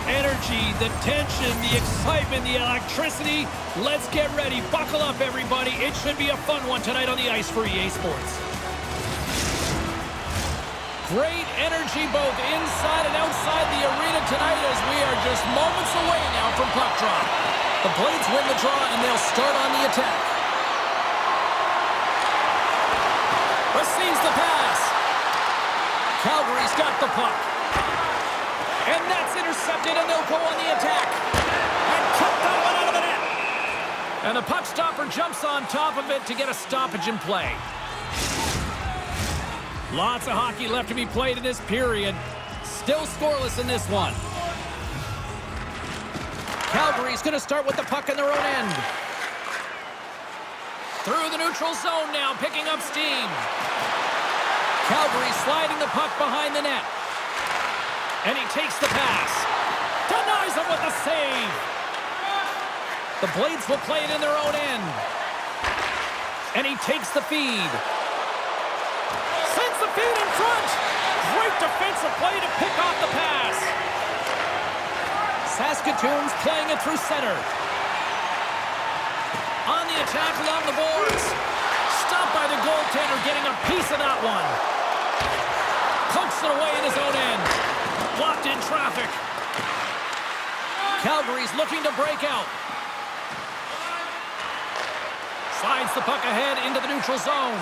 energy, the tension, the excitement, the electricity. Let's get ready. Buckle up, everybody. It should be a fun one tonight on the ice for EA Sports. Great energy both inside and outside the arena tonight as we are just moments away now from puck drop. The Blades win the draw and they'll start on the attack. Receives the pass. Calgary's got the puck. And that's intercepted, and they'll go on the attack. And cut that one out of the net. And the puck stopper jumps on top of it to get a stoppage in play. Lots of hockey left to be played in this period. Still scoreless in this one. Calgary's going to start with the puck in their own end. Through the neutral zone now, picking up steam. Calgary sliding the puck behind the net. And he takes the pass. Denies him with the save. The Blades will play it in their own end. And he takes the feed. Sends the feed in front. Great defensive play to pick off the pass. Saskatoon's playing it through center. On the attack along the boards. Stopped by the goaltender, getting a piece of that one. Pokes it away in his own end. Blocked in traffic. Calgary's looking to break out. Slides the puck ahead into the neutral zone.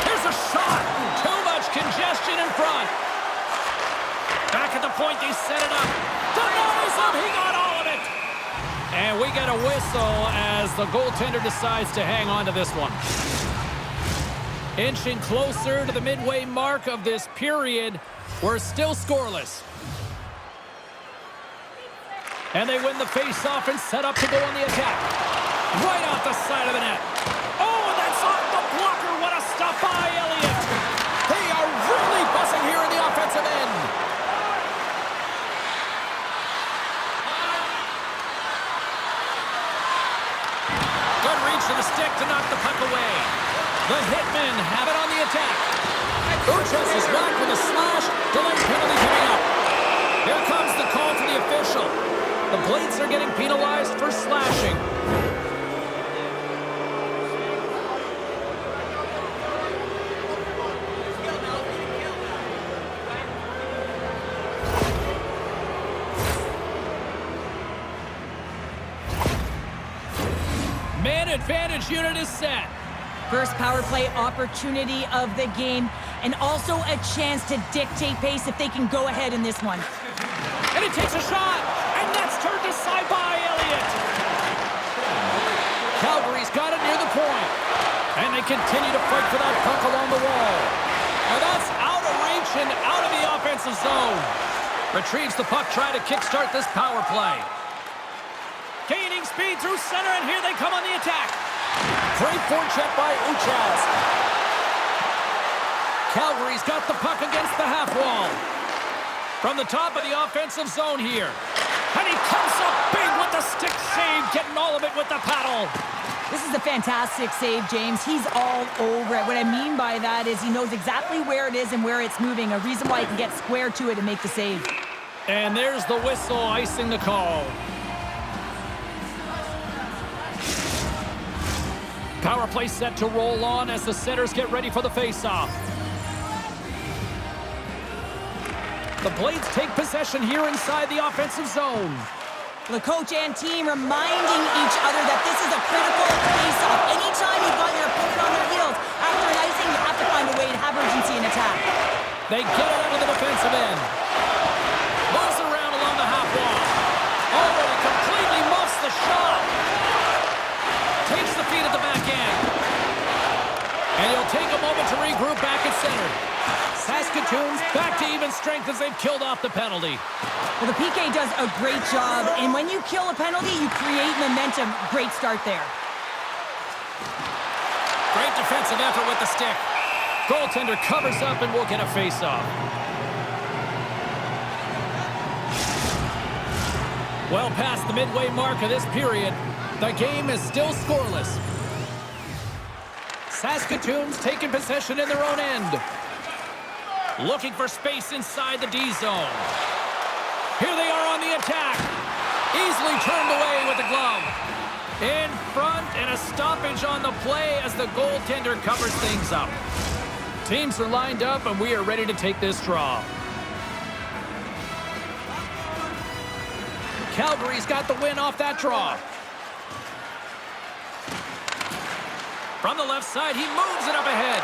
Here's a shot. Too much congestion in front. Back at the point, they set it up. Denies him. He got all of it. And we get a whistle as the goaltender decides to hang on to this one. Inching closer to the midway mark of this period. We're still scoreless. And they win the face-off and set up to go on the attack. Right off the side of the net. Oh, and that's off the blocker. What a stop by Elliott. They are really buzzing here in the offensive end. Good reach to the stick to knock the puck away. The Hitmen have it on the attack. Wetsch is whacked with a slash. Delayed penalty coming up. Here comes the call to the official. The Blades are getting penalized for slashing. Man advantage unit is set. First power play opportunity of the game, and also a chance to dictate pace if they can go ahead in this one. And he takes a shot, and that's turned aside by Elliott. Calgary's got it near the point, and they continue to fight for that puck along the wall. And that's out of reach and out of the offensive zone. Retrieves the puck, trying to kickstart this power play. Gaining speed through center, and here they come on the attack. Great forecheck by Wetsch. Calgary's got the puck against the half wall. From the top of the offensive zone here. And he comes up big with the stick save, getting all of it with the paddle. This is a fantastic save, James. He's all over it. What I mean by that is he knows exactly where it is and where it's moving, a reason why he can get square to it and make the save. And there's the whistle icing the call. Power play set to roll on as the centers get ready for the face-off. The Blades take possession here inside the offensive zone. The coach and team reminding each other that this is a critical face-off. Anytime you've got your opponent on their heels, after an icing, you have to find a way to have urgency in attack. They get it out of the defensive end. Moves around along the half wall. Oh, he completely muffs the shot. Takes the feed at the back end. And he'll take a moment to regroup back at center. Saskatoon's back to even strength as they've killed off the penalty. Well, the PK does a great job, and when you kill a penalty, you create momentum. Great start there. Great defensive effort with the stick. Goaltender covers up and will get a face-off. Well past the midway mark of this period, the game is still scoreless. Saskatoon's taking possession in their own end. Looking for space inside the D zone. Here they are on the attack. Easily turned away with the glove. In front, and a stoppage on the play as the goaltender covers things up. Teams are lined up, and we are ready to take this draw. Calgary's got the win off that draw. From the left side, he moves it up ahead.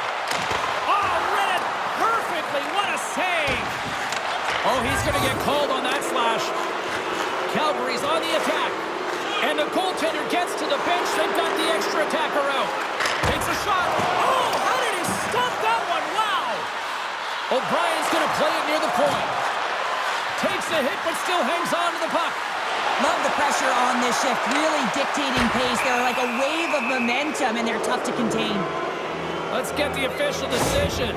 Oh, read it perfectly. What a save. Oh, he's going to get called on that slash. Calgary's on the attack. And the goaltender gets to the bench. They've got the extra attacker out. Takes a shot. Oh, how did he stop that one? Wow. O'Brien's going to play it near the point. Takes a hit, but still hangs on to the puck. Love the pressure on this shift. Really dictating pace. They're like a wave of momentum, and they're tough to contain. Let's get the official decision.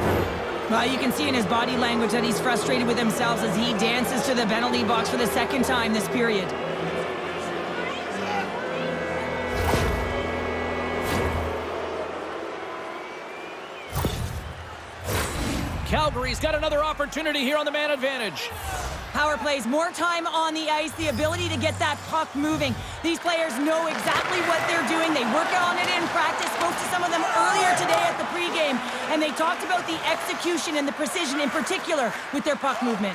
Well, you can see in his body language that he's frustrated with himself as he dances to the penalty box for the second time this period. Calgary's got another opportunity here on the man advantage. Power plays, more time on the ice, the ability to get that puck moving. These players know exactly what they're doing. They work on it in practice. Spoke to some of them earlier today at the pregame, and they talked about the execution and the precision in particular with their puck movement.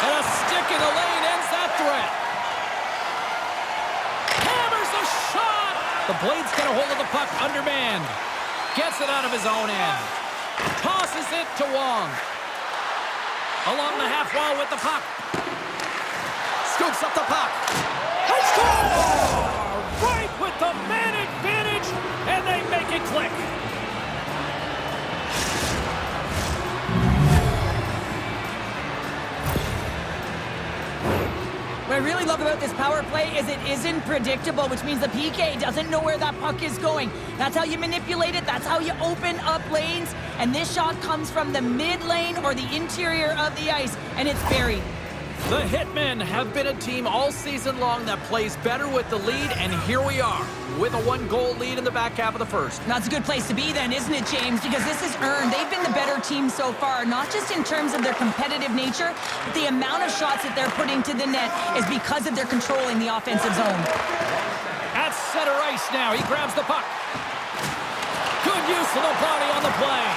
And a stick in the lane ends that threat. Hammers a shot! The Blade's got a hold of the puck undermanned. Gets it out of his own end. Tosses it to Wong. Along the half wall with the puck. Scoops up the puck. They score! Right with the man advantage, and they make it click. What I really love about this power play is it isn't predictable, which means the PK doesn't know where that puck is going. That's how you manipulate it. That's how you open up lanes. And this shot comes from the mid lane or the interior of the ice, and it's buried. The Hitmen have been a team all season long that plays better with the lead, and here we are with a 1-goal lead in the back half of the first. That's a good place to be then, isn't it, James? Because this is earned. They've been the better team so far, not just in terms of their competitive nature, but the amount of shots that they're putting to the net is because of their controlling the offensive zone. At center ice now, he grabs the puck. Good use of the body on the play.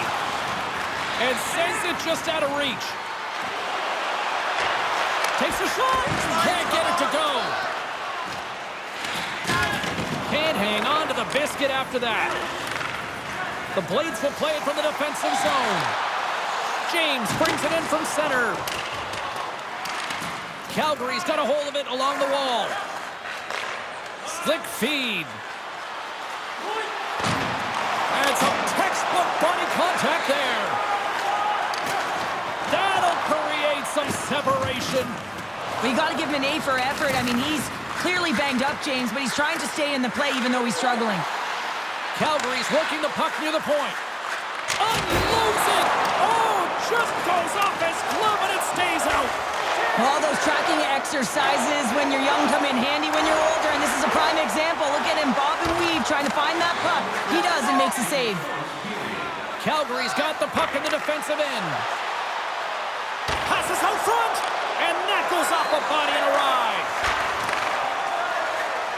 And sends it just out of reach. Takes a shot. Can't get it to go. Can't hang on to the biscuit after that. The Blades will play it from the defensive zone. James brings it in from center. Calgary's got a hold of it along the wall. Slick feed. And some textbook body contact there. That'll create some separation. We got to give him an A for effort. I mean, he's clearly banged up, James, but he's trying to stay in the play even though he's struggling. Calgary's working the puck near the point. Unloads it! Oh, just goes off his glove and it stays out. All those tracking exercises when you're young come in handy when you're older, and this is a prime example. Look at him bob and weave trying to find that puck. He does and makes a save. Calgary's got the puck in the defensive end. Passes out front, and that goes off the body and a ride.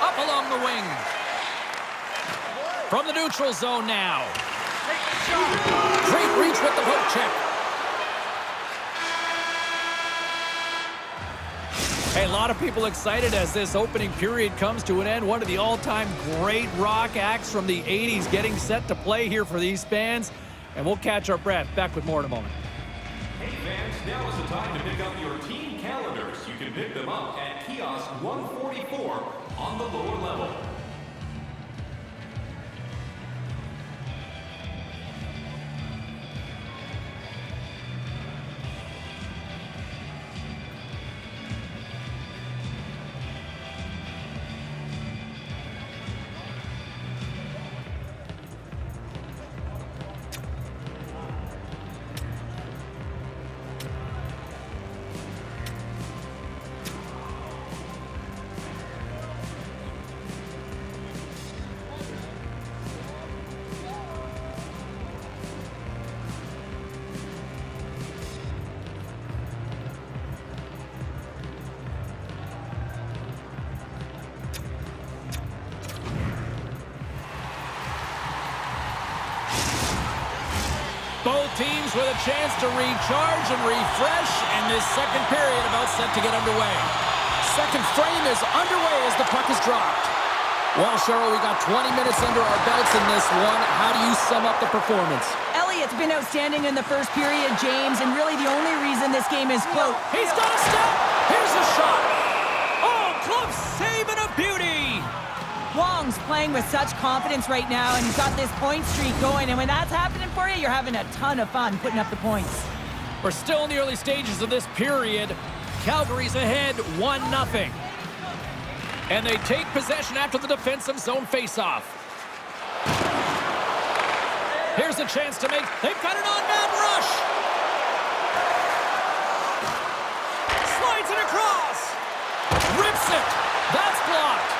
Up along the wing. From the neutral zone now. Great reach with the poke check. Hey, a lot of people excited as this opening period comes to an end. One of the all-time great rock acts from the 80s getting set to play here for these fans. And we'll catch our breath. Back with more in a moment. Hey fans, now is the time to pick up your team calendars. You can pick them up at kiosk 144 on the lower level. Both teams with a chance to recharge and refresh, and this second period about set to get underway. Second frame is underway as the puck is dropped. Well, Cheryl, we got 20 minutes under our belts in this one. How do you sum up the performance? Elliott's been outstanding in the first period, James, and really the only reason this game is close. He's got a step. Here's a shot. Oh, glove save and a beauty. Wong's playing with such confidence right now, and he's got this point streak going, and when that's happening for you, you're having a ton of fun putting up the points. We're still in the early stages of this period. Calgary's ahead 1-0. And they take possession after the defensive zone faceoff. Here's a chance to make... They've got an on-man rush! Slides it across! Rips it! That's blocked!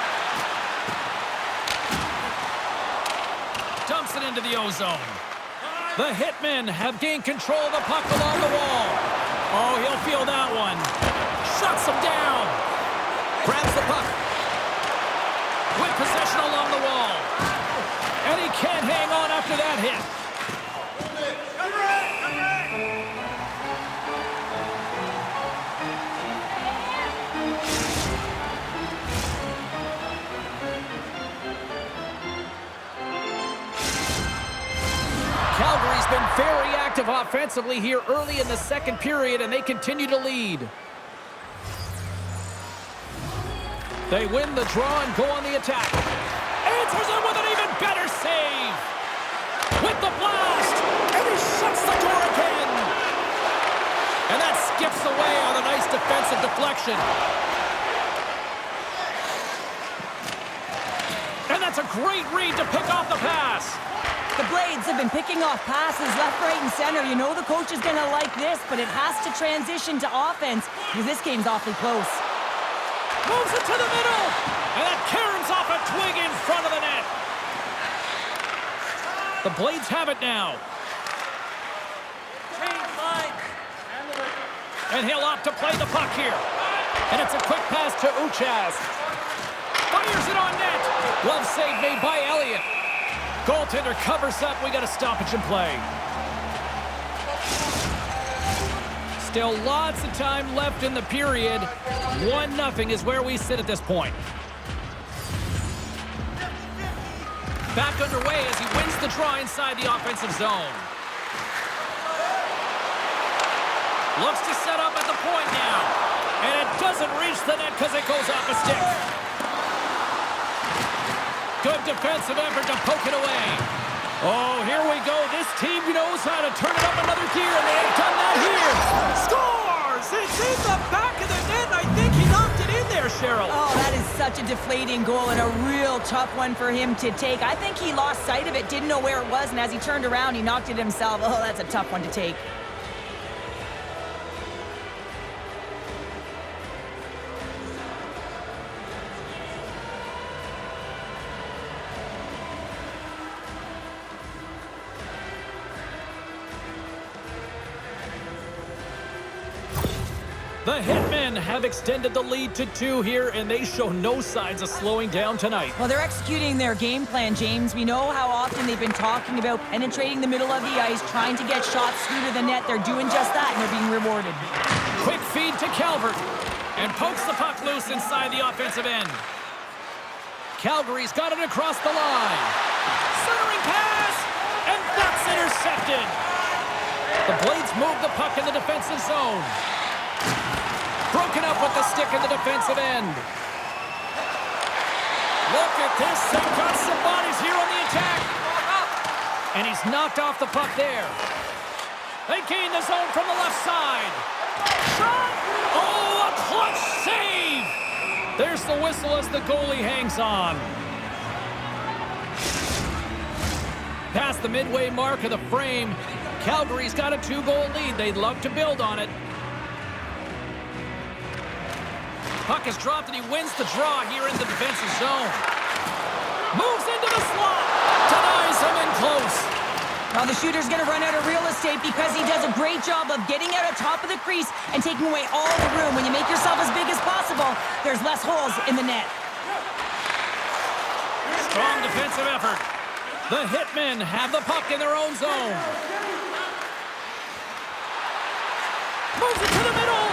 Dumps it into the O-zone. The Hitmen have gained control of the puck along the wall. Oh, he'll feel that one. Shuts him down. Grabs the puck. With possession along the wall. And he can't hang on after that hit. Calgary's been very active offensively here early in the second period, and they continue to lead. They win the draw and go on the attack. Answers it with an even better save. With the blast, and he shuts the door again. And that skips away on a nice defensive deflection. And that's a great read to pick off the pass. The Blades have been picking off passes left, right, and center. You know the coach is going to like this, but it has to transition to offense because this game's awfully close. Moves it to the middle, and that caroms off a twig in front of the net. The Blades have it now. And he'll opt to play the puck here. And it's a quick pass to Uchas. Fires it on net. Glove save made by Elliott. Goaltender covers up. We got a stoppage in play. Still lots of time left in the period. 1-0 is where we sit at this point. Back underway as he wins the draw inside the offensive zone. Looks to set up at the point now. And it doesn't reach the net because it goes off a stick. Good defensive effort to poke it away. Oh, here we go. This team knows how to turn it up another gear, and they have done that here. Scores! It's in the back of the net. I think he knocked it in there, Cheryl. Oh, that is such a deflating goal and a real tough one for him to take. I think he lost sight of it, didn't know where it was, and as he turned around, he knocked it himself. Oh, that's a tough one to take. The Hitmen have extended the lead to 2 here, and they show no signs of slowing down tonight. Well, they're executing their game plan, James. We know how often they've been talking about penetrating the middle of the ice, trying to get shots through to the net. They're doing just that, and they're being rewarded. Quick feed to Calvert, and pokes the puck loose inside the offensive end. Calgary's got it across the line. Centering pass, and that's intercepted. The Blades move the puck in the defensive zone. Broken up with the stick in the defensive end. Look at this. They've got some bodies here on the attack. And he's knocked off the puck there. They gain the zone from the left side. Shot! Oh, a clutch save! There's the whistle as the goalie hangs on. Past the midway mark of the frame, Calgary's got a 2-goal lead. They'd love to build on it. Puck is dropped, and he wins the draw here in the defensive zone. Moves into the slot. Denies him in close. Well, the shooter's going to run out of real estate because he does a great job of getting out on top of the crease and taking away all the room. When you make yourself as big as possible, there's less holes in the net. Strong defensive effort. The Hitmen have the puck in their own zone. Moves it to the middle.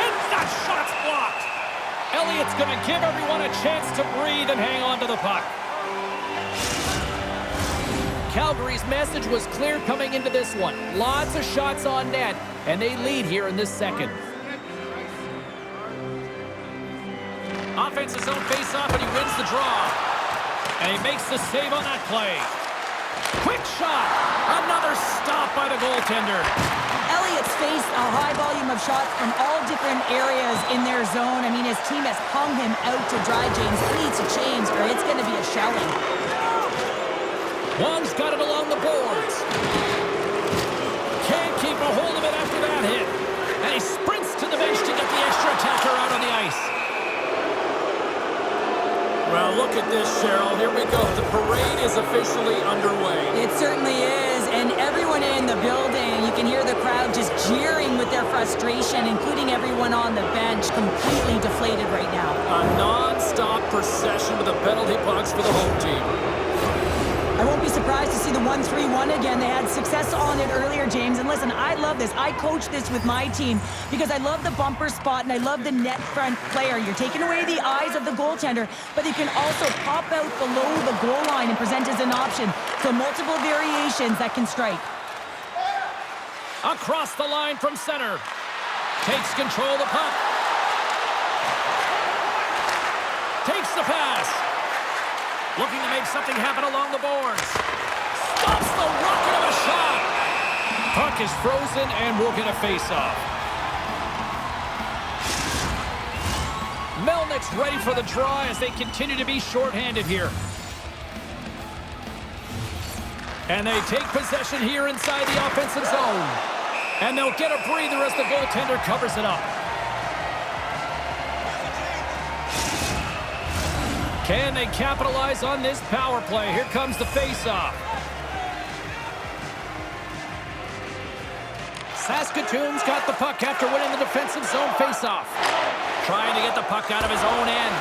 And that shot's blocked. Elliott's going to give everyone a chance to breathe and hang on to the puck. Calgary's message was clear coming into this one. Lots of shots on net, and they lead here in this second. Offensive zone face-off, and he wins the draw. And he makes the save on that play. Quick shot. Another stop by the goaltender. Elliott's faced a high volume of shots from all different areas in their zone. I mean, his team has hung him out to dry, James. He needs to change, or it's going to be a shelling. Wong's got it along the boards. Can't keep a hold of it after that hit. And he sprints to the bench to get the extra attacker out on the ice. Well, look at this, Cheryl. Here we go. The parade is officially underway. It certainly is, and everyone in the building, you can hear the crowd just jeering with their frustration, including everyone on the bench, completely deflated right now. A non-stop procession to the penalty box for the home team. I won't be surprised to see the 1-3-1 again. They had success on it earlier, James. And listen, I love this. I coach this with my team because I love the bumper spot and I love the net front player. You're taking away the eyes of the goaltender, but you can also pop out below the goal line and present as an option. So multiple variations that can strike. Across the line from center. Takes control of the puck. Takes the pass. Looking to make something happen along the boards. Stops the rocket of a shot. Puck is frozen and we'll get a face-off. Melnick's ready for the draw as they continue to be shorthanded here. And they take possession here inside the offensive zone. And they'll get a breather as the goaltender covers it up. Can they capitalize on this power play? Here comes the face-off. Saskatoon's got the puck after winning the defensive zone face-off. Trying to get the puck out of his own end.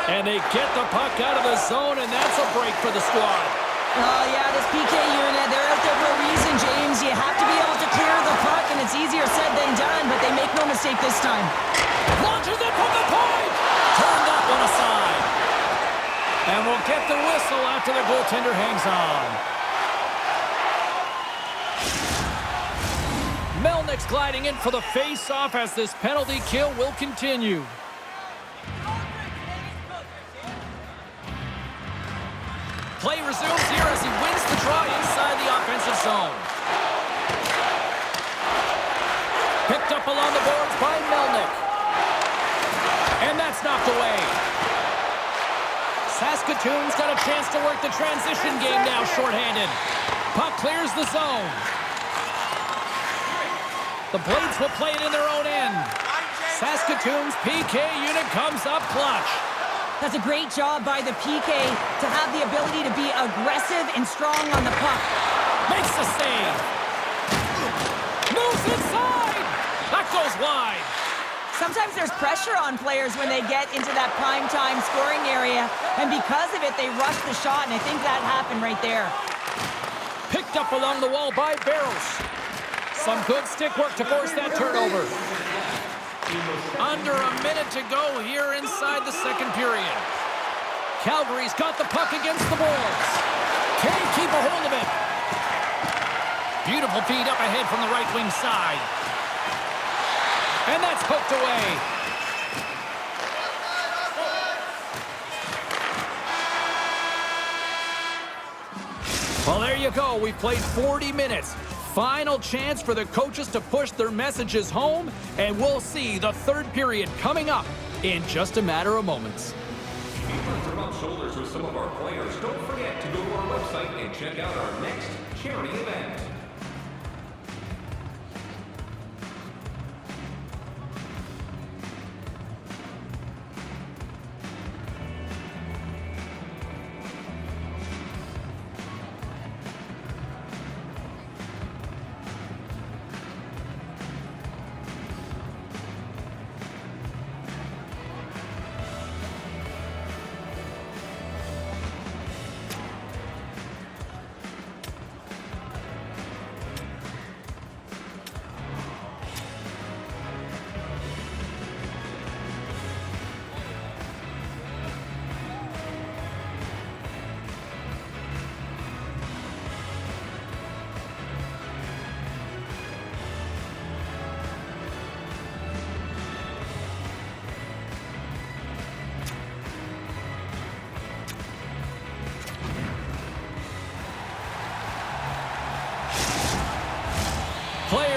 And they get the puck out of the zone, and that's a break for the squad. Oh, yeah, this PK unit, they're out there for a reason, James. You have to be able to clear the puck, and it's easier said than done, but they make no mistake this time. Launches it from the point! Turn that one aside. And we'll get the whistle after the goaltender hangs on. Melnick's gliding in for the face-off as this penalty kill will continue. Play resumes here as he wins the draw inside the offensive zone. Picked up along the boards by Melnick. And that's knocked away. Saskatoon's got a chance to work the transition game now shorthanded. Puck clears the zone. The Blades will play it in their own end. Saskatoon's PK unit comes up clutch. That's a great job by the PK to have the ability to be aggressive and strong on the puck. Makes the save. Moves inside. That goes wide. Sometimes there's pressure on players when they get into that prime-time scoring area, and because of it, they rush the shot, and I think that happened right there. Picked up along the wall by Barrows. Some good stick work to force that turnover. Under a minute to go here inside the second period. Calgary's got the puck against the boards. Can't keep a hold of it. Beautiful feed up ahead from the right wing side. And that's poked away. Well, there you go. We've played 40 minutes. Final chance for the coaches to push their messages home, and we'll see the third period coming up in just a matter of moments. Before we rub shoulders with some of our players, don't forget to go to our website and check out our next charity event.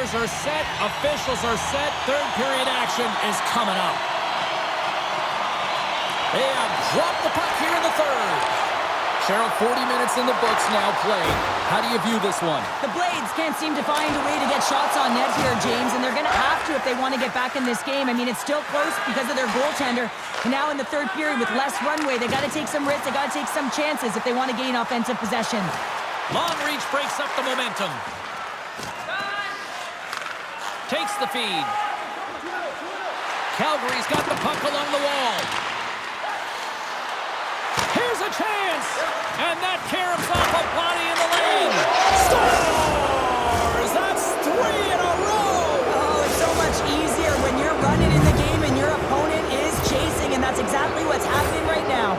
Players are set. Officials are set. Third period action is coming up. They have dropped the puck here in the third. Cheryl, 40 minutes in the books now played. How do you view this one? The Blades can't seem to find a way to get shots on net here, James, and they're going to have to if they want to get back in this game. I mean, it's still close because of their goaltender. And now in the third period with less runway, they got to take some risks. They got to take some chances if they want to gain offensive possession. Long reach breaks up the momentum. Takes the feed. Calgary's got the puck along the wall. Here's a chance! And that caroms off a body in the lane. Scores! That's 3 in a row! Oh, it's so much easier when you're running in the game and your opponent is chasing, and that's exactly what's happening right now.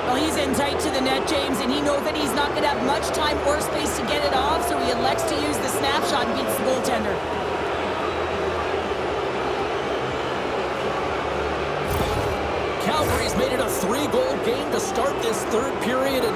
Well, he's in tight to the net, James, and he knows that he's not going to have much time or space to get it off, so he elects to use the snapshot and beats the goaltender. Calgary's made it a 3-goal game to start this third period, and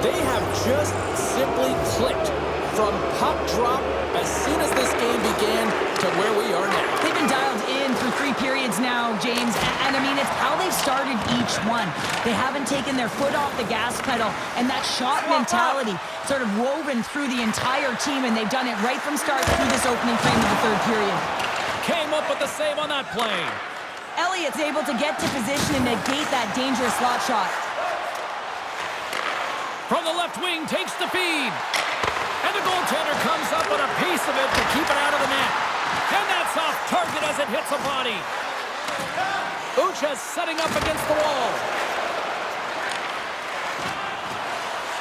they have just simply clicked from puck drop as soon as this game began to where we are now. They've been dialed in through 3 periods now, James, and I mean, it's how they've started each one. They haven't taken their foot off the gas pedal, and that shot mentality sort of woven through the entire team, and they've done it right from start through this opening frame of the third period. Came up with the save on that play. Elliott's able to get to position and negate that dangerous slot shot. From the left wing, takes the feed. And the goaltender comes up with a piece of it to keep it out of the net. And that's off target as it hits a body. Ucha's setting up against the wall.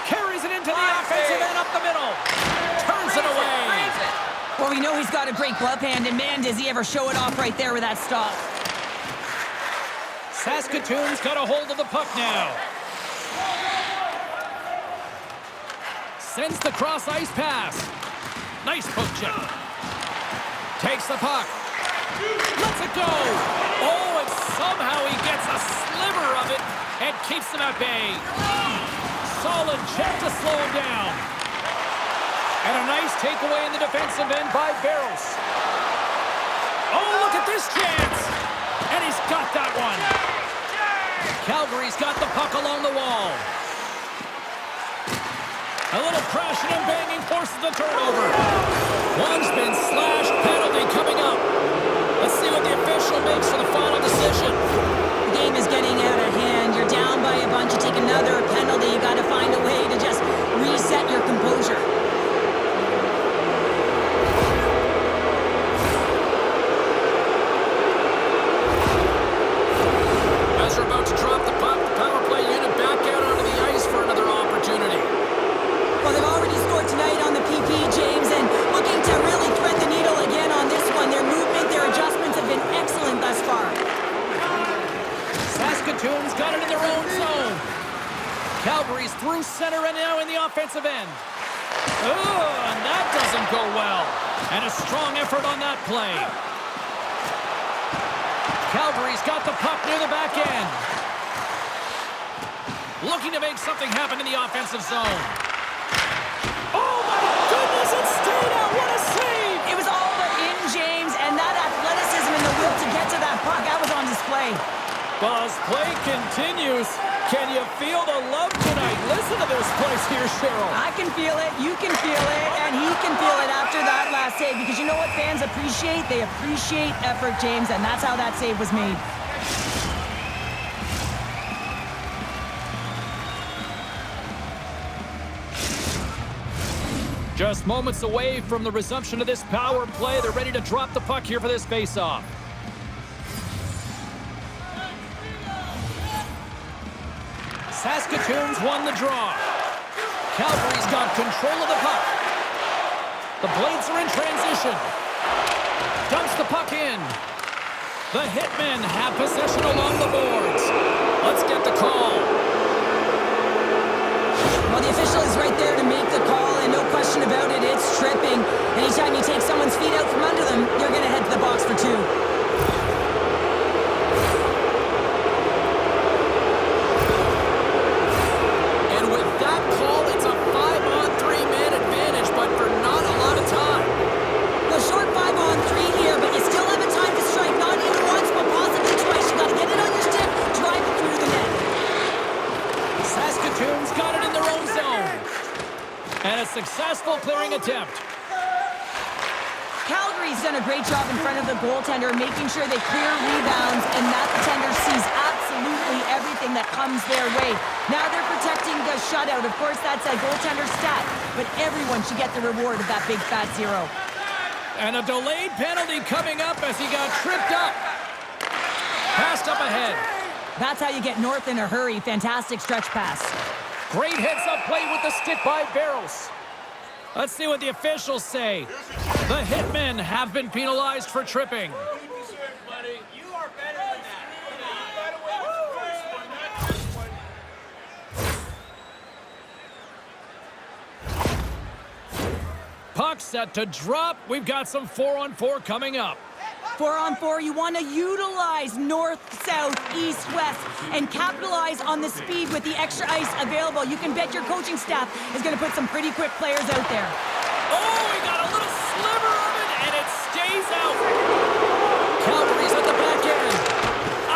Carries it into the offensive end up the middle. Turns it away. Well, we know he's got a great glove hand, and man, does he ever show it off right there with that stop. Saskatoon's got a hold of the puck now. Sends the cross-ice pass. Nice poke check. Takes the puck. Lets it go. Oh, and somehow he gets a sliver of it and keeps him at bay. Solid check to slow him down. And a nice takeaway in the defensive end by Barros. Oh, look at this chance. And he's got that one. Calgary's got the puck along the wall. A little crashing and banging forces the turnover. Wong's been slashed, penalty coming up. Let's see what the official makes for the final decision. The game is getting out of hand. You're down by a bunch. You take another penalty. You got to find a way to just reset your composure. As we're about to drop the puck, the power play unit back out onto the ice for another opportunity. Well, they've already scored tonight on the PP, James, and looking to really thread the needle again on this one. Their movement, their adjustments have been excellent thus far. Saskatoon's got it in their own zone. Calgary's through center and now in the offensive end. Oh, and that doesn't go well. And a strong effort on that play. Calgary's got the puck near the back end. Looking to make something happen in the offensive zone. Oh, my goodness, it stayed out. What a save! It was all but in, James, and that athleticism and the will to get to that puck, that was on display. Buzz play continues. Can you feel the love tonight? Listen to this place here, Cheryl. I can feel it, you can feel it, and he can feel it after that last save, because you know what fans appreciate? They appreciate effort, James, and that's how that save was made. Just moments away from the resumption of this power play. They're ready to drop the puck here for this face-off. Saskatoon's won the draw. Calgary's got control of the puck. The Blades are in transition. Dumps the puck in. The Hitmen have possession along the boards. Let's get the call. Well, the official is right there to make the call, and no question about it, it's tripping. Anytime you take someone's feet out from under them, you're going to head to the box for 2. And with that call, it's a 5-on-3 man advantage, but for not a lot of time. successful clearing attempt. Calgary's done a great job in front of the goaltender, making sure they clear rebounds and that the tender sees absolutely everything that comes their way. Now they're protecting the shutout. Of course, that's a goaltender stat, but everyone should get the reward of that big fat zero. And a delayed penalty coming up as he got tripped up. Passed up ahead. That's how you get north in a hurry. Fantastic stretch pass. Great heads-up play with the stick by Barros. Let's see what the officials say. The Hitmen have been penalized for tripping. Puck set to drop. We've got some 4-on-4 coming up. 4-on-4, you want to utilize north, south, east, west, and capitalize on the speed with the extra ice available. You can bet your coaching staff is going to put some pretty quick players out there. Oh, he got a little sliver of it, and it stays out. Calgary's at the back end.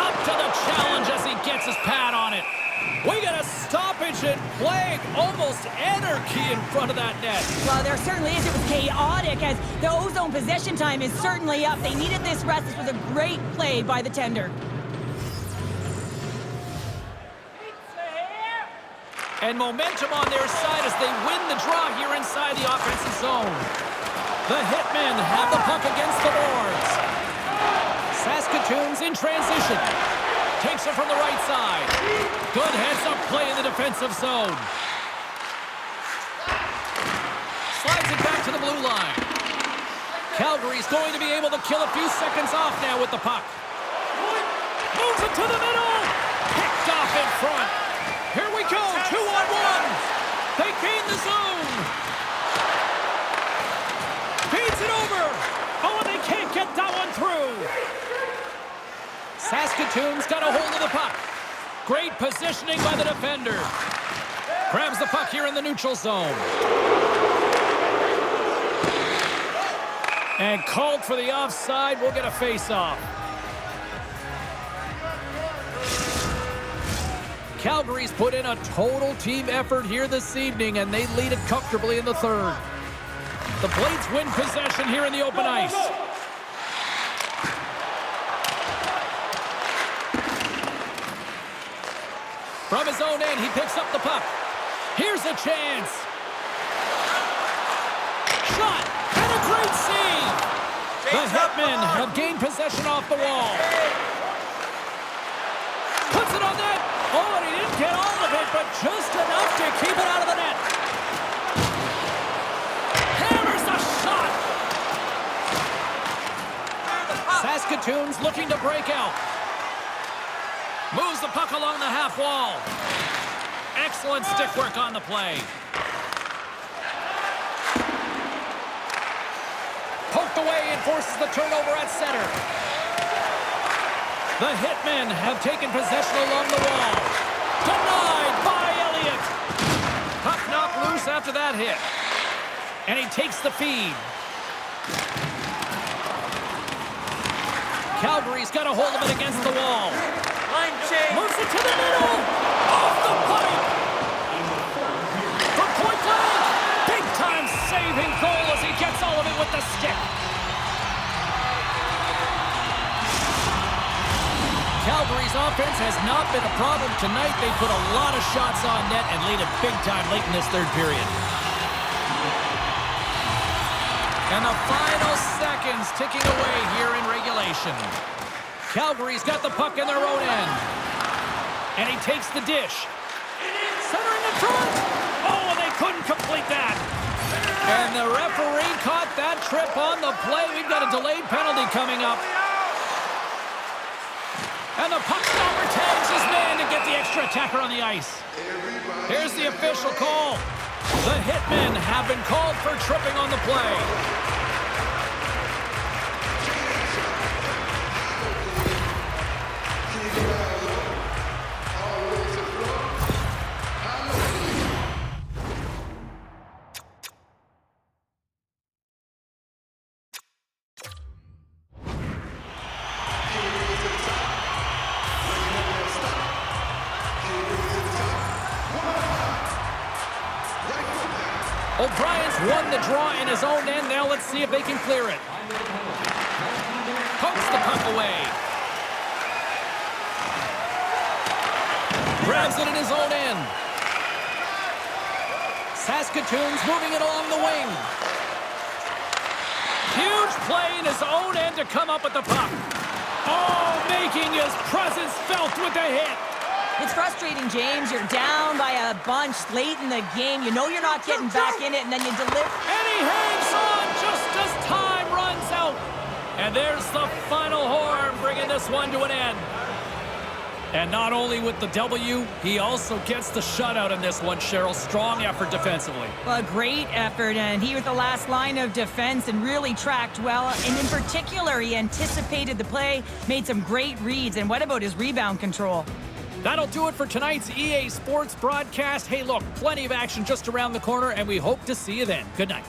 Up to the challenge as he gets his pad on it. We got a stoppage in play. Almost anarchy in front of that net. Well, there certainly is. It was chaotic as the ozone possession time is certainly up. They needed this rest. This was a great play by the tender. And momentum on their side as they win the draw here inside the offensive zone. The Hitmen have the puck against the boards. Saskatoon's in transition. Takes it from the right side. Good heads-up play in the defensive zone. Slides it back to the blue line. Calgary's going to be able to kill a few seconds off now with the puck. Moves it to the middle. Picked off in front. Here we go, 2-on-1. They gain the zone. Feeds it over. Oh, and they can't get that one through. Saskatoon's got a hold of the puck. Great positioning by the defender. Grabs the puck here in the neutral zone. And called for the offside. We'll get a face-off. Calgary's put in a total team effort here this evening, and they lead it comfortably in the third. The Blades win possession here in the open ice. From his own end, he picks up the puck. Here's a chance. Shot, and a great save. The Hitmen have gained possession off the wall. Puts it on net. Oh, and he didn't get all of it, but just enough to keep it out of the net. Hammers the shot. Saskatoon's looking to break out. Moves the puck along the half wall. Excellent stick work on the play. Poked away and forces the turnover at center. The Hitmen have taken possession along the wall. Denied by Elliott. Puck knocked loose after that hit. And he takes the feed. Calgary's got a hold of it against the wall. Line change. Moves it to the middle. Off the pipe. From point blank. Big time saving goal as he gets all of it with the stick. Calgary's offense has not been a problem tonight. They put a lot of shots on net and lead it big time late in this third period. And the final seconds ticking away here in regulation. Calgary's got the puck in their own end. And he takes the dish. Centering in front. Oh, and they couldn't complete that. And the referee caught that trip on the play. We've got a delayed penalty coming up. And the puck stopper tags his man to get the extra attacker on the ice. Here's the official call. The Hitmen have been called for tripping on the play. Bryant's won the draw in his own end. Now let's see if they can clear it. Pokes the puck away. Grabs it in his own end. Saskatoon's moving it along the wing. Huge play in his own end to come up with the puck. Oh, making his presence felt with the hit. It's frustrating, James. You're down by a bunch late in the game. You know you're not getting back in it, and then you deliver. And he hangs on just as time runs out. And there's the final horn, bringing this one to an end. And not only with the W, he also gets the shutout in this one, Cheryl. Strong effort defensively. Well, a great effort, and he was the last line of defense and really tracked well. And in particular, he anticipated the play, made some great reads. And what about his rebound control? That'll do it for tonight's EA Sports broadcast. Hey, look, plenty of action just around the corner, and we hope to see you then. Good night.